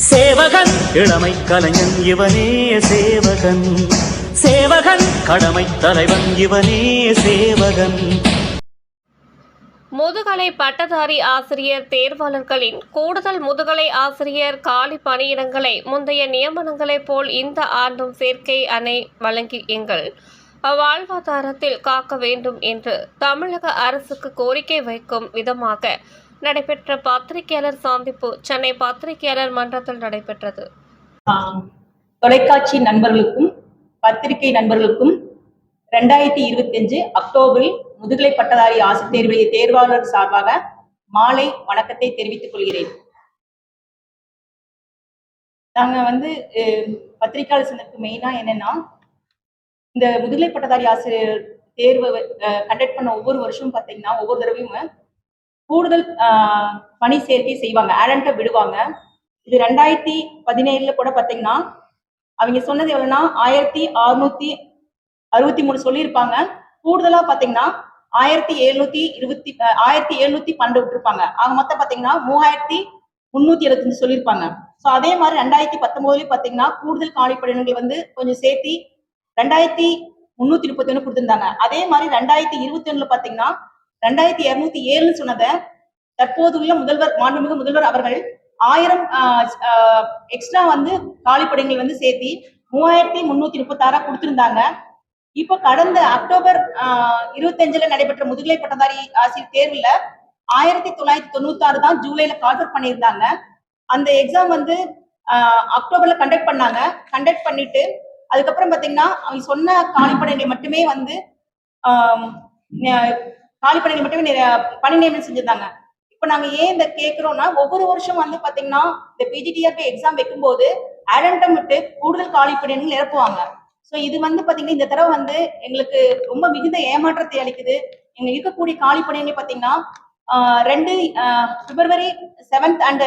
சேவகன் இளமை கலைஞன் இவனே சேவகன், சேவகன் கடமை தலைவன் இவனே சேவகன். முதுகலை பட்டதாரி ஆசிரியர் தேர்வாளர்களின் கூடுதல் முதுகலை ஆசிரியர் காலி பணியிடங்களை முந்தைய நியமனங்களைப் போல் இந்த ஆண்டும் சேர்க்கை அணை வழங்கி எங்கள் வாழ்வாதாரத்தில் காக்க வேண்டும் என்று தமிழக அரசுக்கு கோரிக்கை வைக்கும் விதமாக நடைபெற்ற பத்திரிகையாளர் சந்திப்பு சென்னை பத்திரிகையாளர் மன்றத்தில் நடைபெற்றது. தொலைக்காட்சி நண்பர்களுக்கும் பத்திரிகை நண்பர்களுக்கும் 2025 அக்டோபரில் முதுகலை பட்டதாரி ஆசிரியர் தேர்வு தேர்வாளர் சார்பாக மாலை வணக்கத்தை தெரிவித்துக் கொள்கிறேன். நாங்க பத்திரிகையாளர் சங்கத்துக்கு மெயினா என்னன்னா, இந்த முதுகலை பட்டதாரி ஆசிரியர் தேர்வு கண்டக்ட் பண்ண ஒவ்வொரு வருஷமும் பார்த்தீங்கன்னா ஒவ்வொரு தடவையும் கூடுதல் பணி சேர்க்கை செய்வாங்க, ஆடன்ட்ட விடுவாங்க. இது 2017 கூட பார்த்தீங்கன்னா அவங்க சொன்னது எவ்வளவுன்னா 1663 சொல்லியிருப்பாங்க. கூடுதலா பாத்தீங்கன்னா 1712 விட்டுருப்பாங்க. ஆக மொத்தம் பாத்தீங்கன்னா 3375 சொல்லியிருப்பாங்க. ஸோ அதே மாதிரி 2019 பாத்தீங்கன்னா கூடுதல் காலிப்பணியிடங்கள் கொஞ்சம் சேர்த்தி 2331 கொடுத்திருந்தாங்க. அதே மாதிரி 2021 பாத்தீங்கன்னா 2207 சொன்னதை தற்போதுள்ள மாண்புமிகு முதல்வர் அவர்கள் 1000 எக்ஸ்ட்ரா காலிப்பணிகள் சேர்த்தி 3336 கொடுத்திருந்தாங்க. இப்போ கடந்த அக்டோபர் 25 நடைபெற்ற முதுகலை பட்டதாரி ஆசிரியர் தேர்வுல 1996 தான் ஜூலைல கால்ஃபர் பண்ணியிருந்தாங்க. அந்த எக்ஸாம் அக்டோபர்ல கண்டக்ட் பண்ணாங்க. கண்டக்ட் பண்ணிட்டு அதுக்கப்புறம் பாத்தீங்கன்னா அவங்க சொன்ன காலிப்பணிகள் மட்டுமே காலிப்பணிகள் மட்டுமே பணி நியமனம் செஞ்சிருந்தாங்க. இப்ப நாங்க ஏன் இந்த கேட்கிறோம்னா, ஒவ்வொரு வருஷம் பாத்தீங்கன்னா இந்த பிஜிடிஆர்பி எக்ஸாம் வைக்கும்போது ஆடன்டம் விட்டு கூடுதல் காலிப்பணிகள் நிரப்புவாங்க. ஸோ இது பாத்தீங்கன்னா இந்த தடவை எங்களுக்கு ரொம்ப மிகுந்த ஏமாற்றத்தை அளிக்குது. எங்க இருக்கக்கூடிய காலிப்பணிகள் பாத்தீங்கன்னா 2 பிப்ரவரி 7th and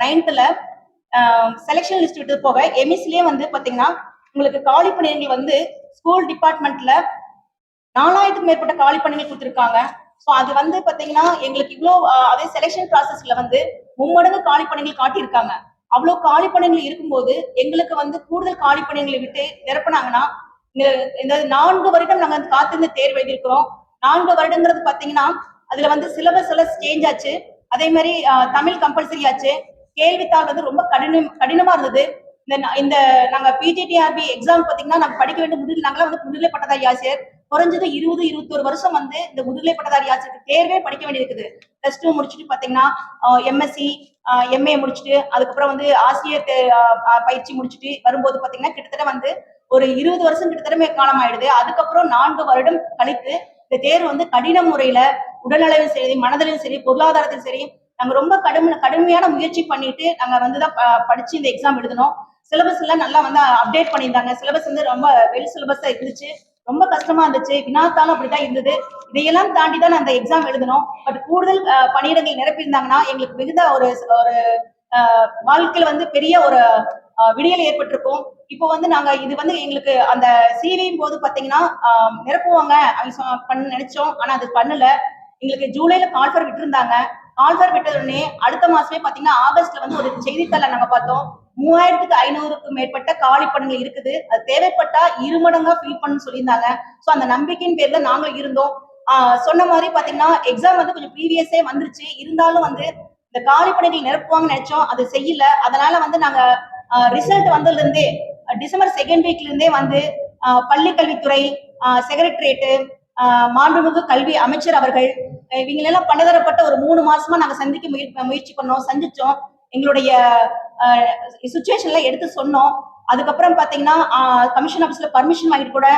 9th selection list விட்டது போக எம்எஸ்லயே பாத்தீங்கன்னா உங்களுக்கு காலிப்பணிகள் ஸ்கூல் டிபார்ட்மெண்ட்ல 4000க்கும் மேற்பட்ட காலிப்பணிகள் கொடுத்திருக்காங்க. ஸோ அது பாத்தீங்கன்னா எங்களுக்கு இவ்வளோ அதே செலெக்ஷன் ப்ராசஸ்ல மும்மடங்கு காலிப்பணிகள் காட்டியிருக்காங்க. அவ்வளவு காலிப்பணிகள் இருக்கும்போது எங்களுக்கு கூடுதல் காலிப்பணிகளை விட்டு நிரப்பினாங்கன்னா, இந்த 4 வருடம் நாங்க காத்திருந்த தேர்வு எழுதியிருக்கிறோம். 4 வருடங்கிறது பாத்தீங்கன்னா அதுல சிலபஸ் எல்லாம் சேஞ்ச் ஆச்சு. அதே மாதிரி தமிழ் கம்பல்சரி ஆச்சு. கேள்வித்தாள் ரொம்ப கடினமா இருந்தது. இந்த நாங்க பிஜிடிஆர்பி எக்ஸாம் பாத்தீங்கன்னா நாங்க படிக்க வேண்டிய நாங்களாம் முதுகலை பட்டதாரி ஆசிரியர் குறைஞ்சது 20-21 வருஷம் இந்த முதுகலை பட்டதாரி ஆசிரியருக்கு தேர்வே படிக்க வேண்டியிருக்குது. +2 முடிச்சுட்டு பாத்தீங்கன்னா எம்எஸ்சி எம்ஏ முடிச்சுட்டு அதுக்கப்புறம் ஆசிரியர் பயிற்சி முடிச்சுட்டு வரும்போது பாத்தீங்கன்னா கிட்டத்தட்ட ஒரு 20 வருஷம் கிட்டத்தட்ட காலம் ஆயிடுது. அதுக்கப்புறம் 4 வருடம் கழித்து இந்த தேர்வு கடின முறையில உடல்நலவும் சரி, மனதிலும் சரி, பொருளாதாரத்திலும் சரி நாங்க ரொம்ப கடுமையான முயற்சி பண்ணிட்டு நாங்க தான் படிச்சு இந்த எக்ஸாம் எழுதணும். சிலபஸ் எல்லாம் நல்லா அப்டேட் பண்ணியிருந்தாங்க. சிலபஸ் ரொம்ப வெல் சிலபஸா இருந்துச்சு. ரொம்ப கஷ்டமா இருந்துச்சு. வினாத்தாலும் அப்படிதான் இருந்தது. இதையெல்லாம் தாண்டி தான் அந்த எக்ஸாம் எழுதணும். பட் கூடுதல் பணியிடங்கள் நிரப்பியிருந்தாங்கன்னா எங்களுக்கு மிகுந்த ஒரு வாழ்க்கையில பெரிய ஒரு விடியல் ஏற்பட்டிருக்கும். இப்போ நாங்க இது எங்களுக்கு அந்த சிவியும் போது பாத்தீங்கன்னா நிரப்புவாங்க பண்ண நினைச்சோம். ஆனா அது பண்ணல. எங்களுக்கு ஜூலைல கால்ஃபர் விட்டுருந்தாங்க. கால்ஃபர் விட்டதுடனே அடுத்த மாசமே பாத்தீங்கன்னா ஆகஸ்ட்ல ஒரு செய்தித்தாள நாங்க பார்த்தோம். 3500க்கும் மேற்பட்ட காலிப்பணிகள் இருக்குது. அது தேவைப்பட்டா 2 மடங்கா ஃபில் பண்ணு சொல்லியிருந்தாங்க. ஸோ அந்த நம்பிக்கையின் பேர்ல நாங்களும் இருந்தோம். சொன்ன மாதிரி பாத்தீங்கன்னா எக்ஸாம் கொஞ்சம் ப்ரீவியஸே வந்துருச்சு. இருந்தாலும் இந்த காலிப்பணிகள் நிரப்புவாங்கன்னு நினைச்சோம். அது செய்யல. அதனால நாங்க ரிசல்ட் வந்ததுல இருந்தே டிசம்பர் 2nd வீக்ல இருந்தே பள்ளி கல்வித்துறை செக்ரட்டரியேட்டு மாண்புமிகு கல்வி அமைச்சர் அவர்கள் இவங்களெல்லாம் பலதரப்பட்ட ஒரு 3 மாசமா நாங்க சந்திக்க முயற்சி பண்ணோம். சந்திச்சோம். எங்களுடைய சுச்சுவேஷன்ல எடுத்து சொன்னோம். அதுக்கப்புறம் பாத்தீங்கன்னா கமிஷன் ஆபீஸ்ல பர்மிஷன் வாங்கிட்டு கூட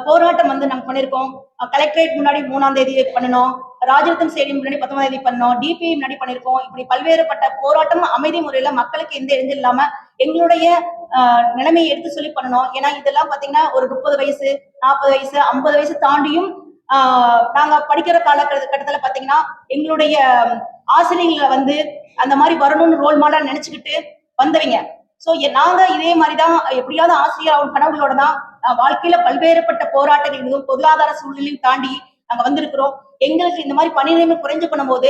போராட்டம் நாங்க பண்ணிருக்கோம். கலெக்டரேட் முன்னாடி 3ஆம் தேதி பண்ணணும். ராஜரத்னம் ஸ்டேடியம் முன்னாடி 19ஆம் தேதி பண்ணோம். டிபி முன்னாடி பண்ணிருக்கோம். இப்படி பல்வேறுபட்ட போராட்டம் அமைதி முறையில மக்களுக்கு எந்த இடைஞ்சல் இல்லாம எங்களுடைய நிலைமையை எடுத்து சொல்லி பண்ணணும். ஏன்னா இதெல்லாம் பாத்தீங்கன்னா ஒரு 30 வயசு 40 வயசு 50 வயசு தாண்டியும் நாங்க படிக்கிற காலகட்டத்துல பாத்தீங்கன்னா எங்களுடைய ஆசிரியர்களை அந்த மாதிரி வரணும்னு ரோல் மாடல் நினைச்சுக்கிட்டு வந்தவங்க. சோ நாங்க இதே மாதிரிதான் எப்படியாவது ஆசிரியர் அவங்க கனவுகளோட தான் வாழ்க்கையில பல்வேறுபட்ட போராட்டங்கள் பொருளாதார சூழ்நிலையும் தாண்டி நாங்க வந்திருக்கிறோம். எங்களுக்கு இந்த மாதிரி பணி நியமனம் குறைஞ்சு பண்ணும்போது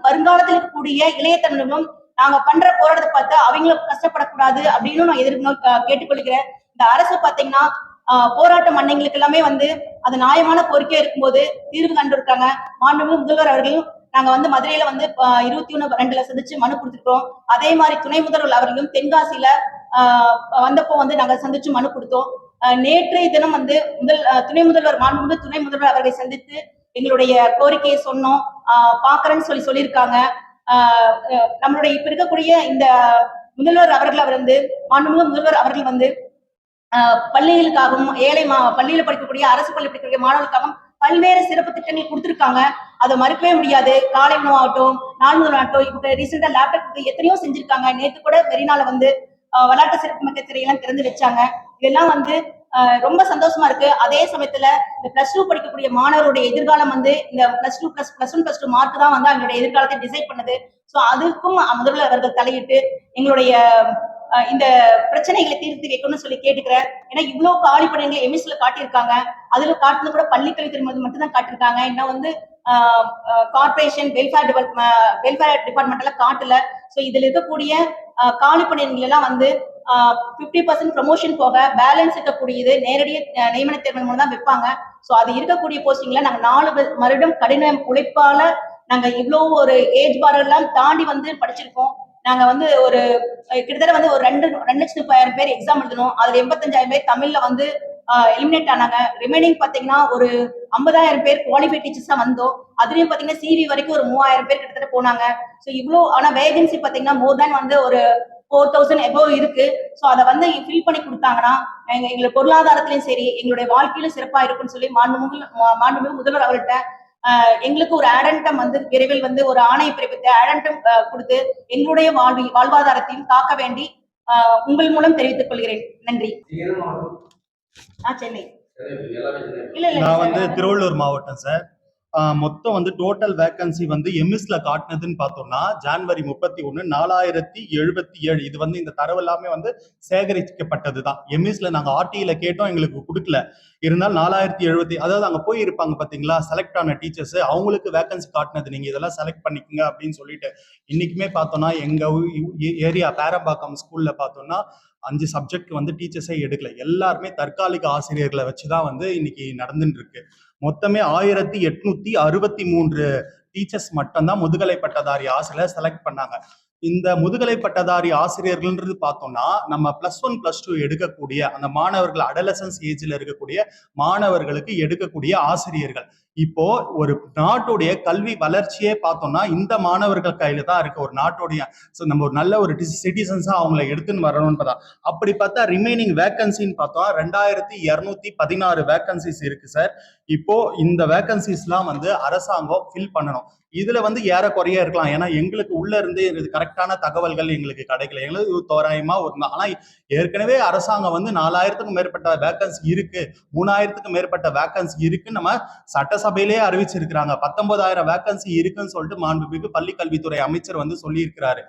வருங்காலத்தில் இருக்கக்கூடிய இளைய தமிழர்களும் நாங்க பண்ற போராட்டத்தை பார்த்து அவங்களும் கஷ்டப்படக்கூடாது அப்படின்னு நான் கேட்டுக்கொள்கிறேன். இந்த அரசு பாத்தீங்கன்னா போராட்ட மன்னங்களுக்கு எல்லாமே வந்து அது நியாயமான கோரிக்கையா இருக்கும்போது தீர்வு கண்டிருக்காங்க. மாண்புமிகு முதல்வர் அவர்களும் நாங்க வந்து மதுரையில வந்து 21/2 சந்திச்சு மனு கொடுத்துருக்கோம். அதே மாதிரி துணை முதல்வர் அவர்களும் தென்காசியில வந்தப்போ வந்து நாங்க சந்திச்சு மனு கொடுத்தோம். நேற்றைய தினம் வந்து துணை முதல்வர் மாண்புமிகு துணை முதல்வர் அவர்களை சந்தித்து எங்களுடைய கோரிக்கையை சொன்னோம். பாக்குறேன்னு சொல்லியிருக்காங்க. நம்மளுடைய இப்ப இருக்கக்கூடிய இந்த முதல்வர் அவர்கள் வந்து மாண்புமிகு முதல்வர் அவர்கள் வந்து பள்ளிகளுக்காகவும் பள்ளியில படிக்கக்கூடிய அரசு பள்ளி படிக்கக்கூடிய மாணவர்களுக்காகவும் பல்வேறு சிறப்பு திட்டங்கள் கொடுத்திருக்காங்க. அதை மறுக்கவே முடியாது. காலை உணவாகட்டும், நாள் உணவாகட்டும், இப்ப ரீசெண்டா லேப்டாப் எத்தனையோ செஞ்சிருக்காங்க. நேற்று கூட மெரினால வந்து விளையாட்டு சிறப்பு மிக்க திரையெல்லாம் திறந்து வச்சாங்க. இதெல்லாம் வந்து ரொம்ப சந்தோஷமா இருக்கு. அதே சமயத்துல இந்த +2 படிக்கக்கூடிய மாணவருடைய எதிர்காலம் வந்து இந்த +2 +1 +2 மார்க் தான் வந்து அவங்களுடைய எதிர்காலத்தை டிசைட் பண்ணுது. சோ அதுக்கும் முதல்வர் அவர்கள் தலையிட்டு எங்களுடைய இந்த பிரச்சனைகளை தீர்த்து வைக்கணும்னு சொல்லி கேட்டுக்கிறேன். ஏன்னா இவ்வளவு காலி பணிகளை எம்எஸ்ல காட்டியிருக்காங்க. அதுல காட்டுறது கூட பள்ளிக்கல்வித்துறை மட்டும் தான் காட்டிருக்காங்க. இன்னும் வந்து கார்பரேஷன் வெல்ஃபேர் டிபார்ட்மெண்ட்ல காட்டல. சோ இதுல இருக்கக்கூடிய காலி பணியிடங்கள் எல்லாம் வந்து 50% ப்ரமோஷன் போக பேலன்ஸ் இருக்கக்கூடியது நேரடி நியமன தேர்வு மூலம் தான் வைப்பாங்க. சோ அது இருக்கக்கூடிய போஸ்டிங்ல நாங்க 4 வருடம் கடின உழைப்பால நாங்க இவ்வளவு ஒரு ஏஜ் பார் எல்லாம் தாண்டி வந்து படிச்சிருக்கோம். நாங்க வந்து ஒரு கிட்டத்தட்ட வந்து ஒரு 2,30,000 பேர் எக்ஸாம் எழுதணும். அதுல 85,000 பேர் தமிழ்ல வந்து எலிமினேட் ஆனாங்க. ரிமைனிங் பாத்தீங்கன்னா ஒரு 50,000 பேர் குவாலிஃபைட் டீச்சர்ஸா வந்தோம். அதுலயும் பாத்தீங்கன்னா சிவி வரைக்கும் ஒரு 3,000 பேர் கிட்டத்தட்ட போனாங்க. சோ இவ்வளவு ஆனா வேகன்சி பாத்தீங்கன்னா மோர் தேன் வந்து ஒரு 4,000 எபோவ் இருக்கு. சோ அதை வந்து ஃபில் பண்ணி கொடுத்தாங்கன்னா எங்களுடைய பொருளாதாரத்திலயும் சரி எங்களுடைய வாழ்க்கையிலும் சிறப்பா இருக்குன்னு சொல்லி மாண்புமிகு முதல்வர் அவர்கிட்ட எங்களுக்கு ஒரு ஆடன்டம் வந்து விரைவில் வந்து ஒரு ஆணையை பிறப்பித்து ஆடன்டம் கொடுத்து எங்களுடைய வாழ்வாதாரத்தையும் காக்க வேண்டி உங்கள் மூலம் தெரிவித்துக் கொள்கிறேன். நன்றி. சென்னை நான் வந்து திருவள்ளூர் மாவட்டம் சார். மொத்தம் வந்து டோட்டல் வேக்கன்சி வந்து எம்எஸ்ல காட்டினதுன்னு பார்த்தோம்னா ஜனவரி 31 4077. இது வந்து இந்த தரவு எல்லாமே வந்து சேகரிக்கப்பட்டது தான். எம்எஸ்ல நாங்க ஆர்டியில கேட்டோம், எங்களுக்கு கொடுக்கல. இருந்தாலும் 4070, அதாவது அங்க போய் இருப்பாங்க பாத்தீங்களா செலக்ட் ஆன டீச்சர்ஸ், அவங்களுக்கு வேக்கன்சி காட்டினது நீங்க இதெல்லாம் செலக்ட் பண்ணிக்கங்க அப்படின்னு சொல்லிட்டு. இன்னைக்குமே பார்த்தோம்னா எங்க ஏரியா பேரம்பாக்கம் ஸ்கூல்ல பார்த்தோம்னா 5 சப்ஜெக்ட் வந்து டீச்சர்ஸே எடுக்கல. எல்லாருமே தற்காலிக ஆசிரியர்களை வச்சுதான் வந்து இன்னைக்கு நடந்துட்டு இருக்கு. மொத்தமே 1863 டீச்சர்ஸ் மட்டும்தான் முதுகலை பட்டதாரி ஆசிரியர் செலக்ட் பண்ணாங்க. இந்த முதுகலை பட்டதாரி ஆசிரியர்கள்ன்றது பார்த்தோம்னா நம்ம +1 +2 எடுக்கக்கூடிய அந்த மாணவர்கள் அடலசன்ஸ் ஏஜ்ல இருக்கக்கூடிய மாணவர்களுக்கு எடுக்கக்கூடிய ஆசிரியர்கள். இப்போ ஒரு நாட்டுடைய கல்வி வளர்ச்சியே பார்த்தோம்னா இந்த மாணவர்கள் கையில தான் இருக்கு. ஒரு நாட்டுடைய நம்ம ஒரு நல்ல ஒரு சிட்டிசன்ஸா அவங்களை எடுத்துன்னு வரணும்னு பார்த்தா, அப்படி பார்த்தா ரிமைனிங் வேக்கன்சின்னு பார்த்தோம் 2216 வேக்கன்சிஸ் இருக்கு சார். இப்போ இந்த வேக்கன்சிஸ்லாம் வந்து அரசாங்கம் ஃபில் பண்ணணும். இதுல வந்து ஏறக்குறைய இருக்கலாம். ஏன்னா எங்களுக்கு உள்ள இருந்து கரெக்டான தகவல்கள் எங்களுக்கு கிடைக்கல. எங்களுக்கு தோராயமா ஆனா ஏற்கனவே அரசாங்கம் வந்து 4000க்கும் மேற்பட்ட வேக்கன்சி இருக்கு, 3000க்கும் மேற்பட்ட வேக்கன்சி இருக்கு நம்ம சட்டசபையிலேயே அறிவிச்சிருக்கிறாங்க. 19,000 வேக்கன்சி இருக்குன்னு சொல்லிட்டு மாண்புமிகு பள்ளி கல்வித்துறை அமைச்சர் வந்து சொல்லி இருக்கிறாரு.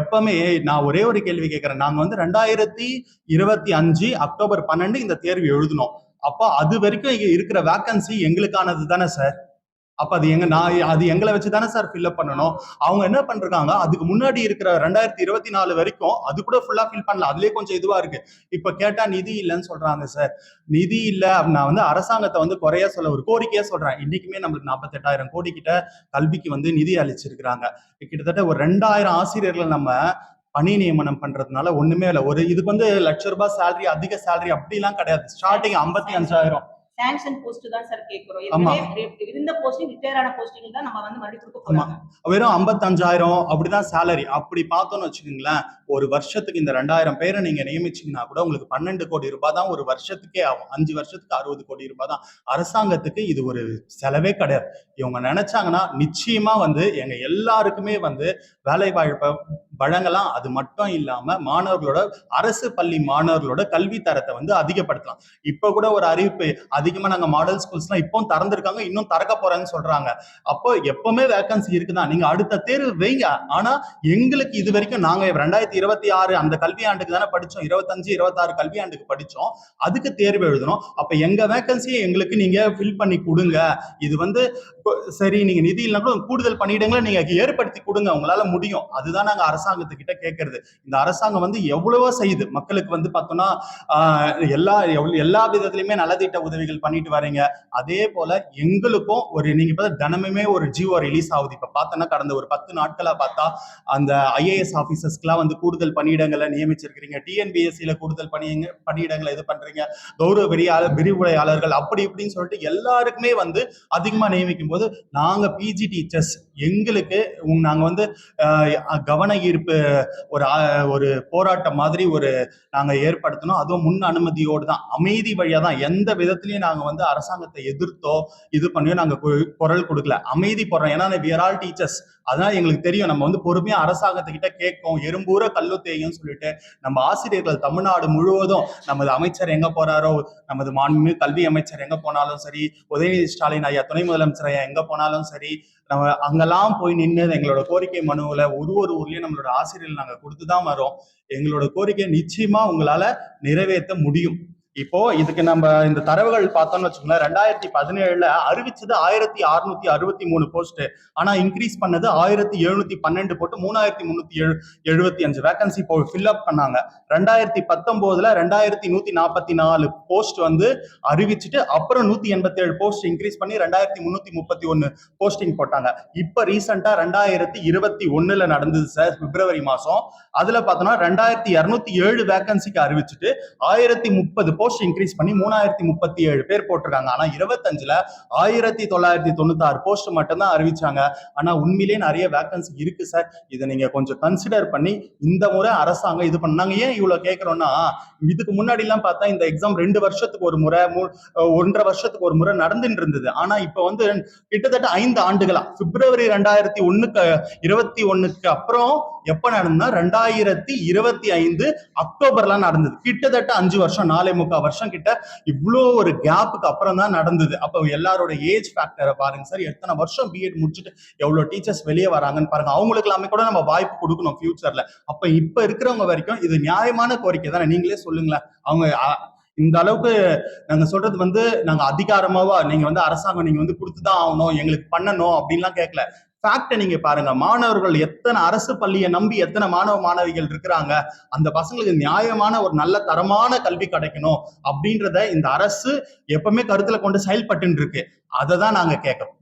எப்பவுமே நான் ஒரே ஒரு கேள்வி கேட்கிறேன். நாங்க வந்து 2025 அக்டோபர் 12 இந்த தேர்வு எழுதணும். அப்போ அது வரைக்கும் இருக்கிற வேக்கன்சி எங்களுக்கானது தானே சார்? அப்ப அது எங்களை வச்சுதானே சார் ஃபில்அப் பண்ணணும். அவங்க என்ன பண்றாங்க, அதுக்கு முன்னாடி இருக்கிற 2024 வரைக்கும் அது கூட ஃபுல்லா ஃபில் பண்ணல. அதுலயே கொஞ்சம் இதுவா இருக்கு. இப்ப கேட்டா நிதி இல்லைன்னு சொல்றாங்க சார். நிதி இல்ல நான் வந்து அரசாங்கத்தை வந்து குறைய சொல்ல ஒரு கோரிக்கையா சொல்றேன். இன்னைக்குமே நம்மளுக்கு 48,000 கோடி கிட்ட கல்விக்கு வந்து நிதி அளிச்சிருக்கிறாங்க. கிட்டத்தட்ட ஒரு 2000 ஆசிரியர்களை நம்ம பணி நியமனம் பண்றதுனால ஒண்ணுமே இல்லை. ஒரு இதுக்கு வந்து ₹1,00,000 சேலரி, அதிக சேலரி அப்படிலாம் கிடையாது. ஸ்டார்டிங் 55,000 சாங்ஷன் போஸ்ட் தான் சார் கேக்குறோம். இருந்த போஸ்டிங் ரிட்டையர் ஆன போஸ்டிங் தான் நம்ம வந்து மறுபடியும் கொடுக்க போறாங்க. வெறும் 55,000 அப்படிதான் சேலரி. அப்படி பார்த்தோம்னு வச்சுக்கோங்களேன், ஒரு வருஷத்துக்கு இந்த 2000 பேரை நீங்க நியமிச்சீங்கன்னா கூட உங்களுக்கு 12 கோடி ரூபாய் தான் ஒரு வருஷத்துக்கே ஆகும். 5 வருஷத்துக்கு 60 கோடி ரூபாய் தான். அரசாங்கத்துக்கு இது ஒரு செலவே கிடையாது. இவங்க நினைச்சாங்கன்னா நிச்சயமா வந்து எங்க எல்லாருக்குமே வந்து வேலை வாய்ப்பை வழங்கலாம். அது மட்டும் இல்லாம மாணவர்களோட அரசு பள்ளி மாணவர்களோட கல்வி தரத்தை வந்து அதிகப்படுத்தலாம். இப்ப கூட ஒரு அறிவிப்பு, அதிகமா நாங்க மாடல் ஸ்கூல்ஸ்லாம் இப்போ திறந்திருக்காங்க, இன்னும் திறக்க போறேன்னு சொல்றாங்க. அப்போ எப்பவுமே வேகன்சி இருக்குதான், நீங்க அடுத்த தேர்வு வைங்க. ஆனா எங்களுக்கு இது வரைக்கும் நாங்க 2026 அந்த கல்வியாண்டுக்கு தானே படிச்சோம், 25-26 கல்வியாண்டுக்கு படிச்சோம், அதுக்கு தேர்வு எழுதணும். அப்ப எங்க வேகன்சியை எங்களுக்கு நீங்க ஃபில் பண்ணி கொடுங்க. இது வந்து சரி, நீங்க நிதி இல்லைன்னா கூட கூடுதல் பணியிடங்களை நீங்க ஏற்படுத்தி கொடுங்க, உங்களால முடியும். அதுதான் நாங்க அரசு அரசாங்கத்துக்கிட்ட கேட்கறது. இந்த அரசாங்கம் வந்து எவ்வளவோ செய்யுது மக்களுக்கு வந்து பார்த்தோம்னா எல்லா விதத்திலுமே நலத்திட்ட உதவிகள் பண்ணிட்டு வரீங்க. அதே போல எங்களுக்கும் நீங்க பார்த்தா தினமுமே ஒரு ஜியோ ரிலீஸ் ஆகுது. இப்ப பார்த்தோன்னா கடந்த ஒரு 10 நாட்களா பார்த்தா அந்த ஐஏஎஸ் ஆபீசர்ஸ்க்குலாம் வந்து கூடுதல் பணியிடங்களை நியமிச்சிருக்கிறீங்க. டிஎன்பிஎஸ்சியில கூடுதல் பணியிடங்களை இது பண்றீங்க. கௌரவ விரிவுரையாளர்கள் அப்படி இப்படின்னு சொல்லிட்டு எல்லாருக்குமே வந்து அதிகமா நியமிக்கும் போது நாங்க பிஜி டீச்சர்ஸ் எங்களுக்கு நாங்க வந்து கவன ஈர்ப்பு ஒரு போராட்டம் மாதிரி நாங்க ஏற்படுத்தணும். அதுவும் முன் அனுமதியோடு தான், அமைதி வழியா தான். எந்த விதத்திலையும் நாங்க வந்து அரசாங்கத்தை எதிர்த்தோ இது பண்ணியோ நாங்க குரல் கொடுக்கல, அமைதி போடுறோம். ஏன்னா we are all teachers. அதனால எங்களுக்கு தெரியும் நம்ம வந்து பொறுமையா அரசாங்கத்துக்கிட்ட கேட்கும், எறும்பூர கல்லு தேயும் சொல்லிட்டு நம்ம ஆசிரியர்கள் தமிழ்நாடு முழுவதும் நமது அமைச்சர் எங்க போறாரோ, நமது மாண்புமிகு கல்வி அமைச்சர் எங்க போனாலும் சரி, உதயநிதி ஸ்டாலின் ஐயா துணை முதலமைச்சர் ஐயா எங்க போனாலும் சரி, நம்ம அங்கெல்லாம் போய் நின்று எங்களோட கோரிக்கை மனுவில் ஒரு ஊர்லயும் நம்மளோட ஆசிரியர்கள் நாங்க கொடுத்துதான் வரோம். எங்களோட கோரிக்கை நிச்சயமா உங்களால நிறைவேற்ற முடியும். இப்போ இதுக்கு நம்ம இந்த தரவுகள் பார்த்தோம்னு வச்சுக்கோங்களேன், 2017 அறிவிச்சது 1663 போஸ்ட், ஆனா இன்க்ரீஸ் பண்ணது 1712 போட்டு 3375 வேகன்சி ஃபில் அப் பண்ணாங்க. 2019 2144 போஸ்ட் வந்து அறிவிச்சுட்டு அப்புறம் 187 போஸ்ட் இன்க்ரீஸ் பண்ணி 2331 போஸ்டிங் போட்டாங்க. இப்ப ரீசெண்டா 2021 நடந்தது சார், பிப்ரவரி மாசம். அதுல பார்த்தோம்னா 2207 வேகன்சிக்கு அறிவிச்சுட்டு 1030 போஸ்ட் இன்க்ரீஸ் பண்ணி 3037 பேர் போட்டிருக்காங்க. ஆனா 25ல 1996 போஸ்ட் மட்டும் தான் அறிவிச்சாங்க. ஆனா உண்மையிலேயே நிறைய வேகன்சி இருக்கு சார். இதை நீங்க கொஞ்சம் கன்சிடர் பண்ணி இந்த முறை அரசாங்கம் இது பண்ணாங்க. ஏன் இவ்வளவு கேட்கிறோம்னா, இதுக்கு முன்னாடி எல்லாம் பார்த்தா இந்த எக்ஸாம் 2 வருஷத்துக்கு ஒரு முறை 1.5 வருஷத்துக்கு ஒரு முறை நடந்துட்டு இருந்தது. ஆனா இப்ப வந்து கிட்டத்தட்ட 5 ஆண்டுகளா, பிப்ரவரி 2021க்கு அப்புறம் எப்ப நடந்தா 2025 அக்டோபர்ல நடந்தது. கிட்டத்தட்ட 5 வருஷம், 4.25 வருஷம் கிட்ட இவ்வளோ ஒரு கேப்புக்கு அப்புறம் தான் நடந்தது. அப்ப எல்லாரோட ஏஜ் ஃபேக்டரை பாருங்க சார். எத்தனை வருஷம் பிஎட் முடிச்சுட்டு எவ்வளவு டீச்சர்ஸ் வெளியே வராங்கன்னு பாருங்க. அவங்களுக்கு எல்லாமே கூட நம்ம வாய்ப்பு கொடுக்கணும் ஃபியூச்சர்ல. அப்ப இப்ப இருக்கிறவங்க வரைக்கும் இது நியாயமான கோரிக்கை தானே? நீங்களே சொல்லுங்களேன். அவங்க இந்த அளவுக்கு நாங்க சொல்றது வந்து நாங்க அதிகாரமாவா நீங்க வந்து அரசாங்கம் நீங்க வந்து கொடுத்துதான் ஆகணும், எங்களுக்கு பண்ணணும் அப்படின்லாம் கேட்கல. ஃபேக்டை நீங்க பாருங்க. மாணவர்கள் எத்தனை அரசு பள்ளியை நம்பி எத்தனை மாணவிகள் இருக்கிறாங்க. அந்த பசங்களுக்கு நியாயமான ஒரு நல்ல தரமான கல்வி கிடைக்கணும் அப்படின்றத இந்த அரசு எப்பவுமே கருத்துல கொண்டு செயல்பட்டு இருக்கு. அதை தான் நாங்க கேட்கறோம்.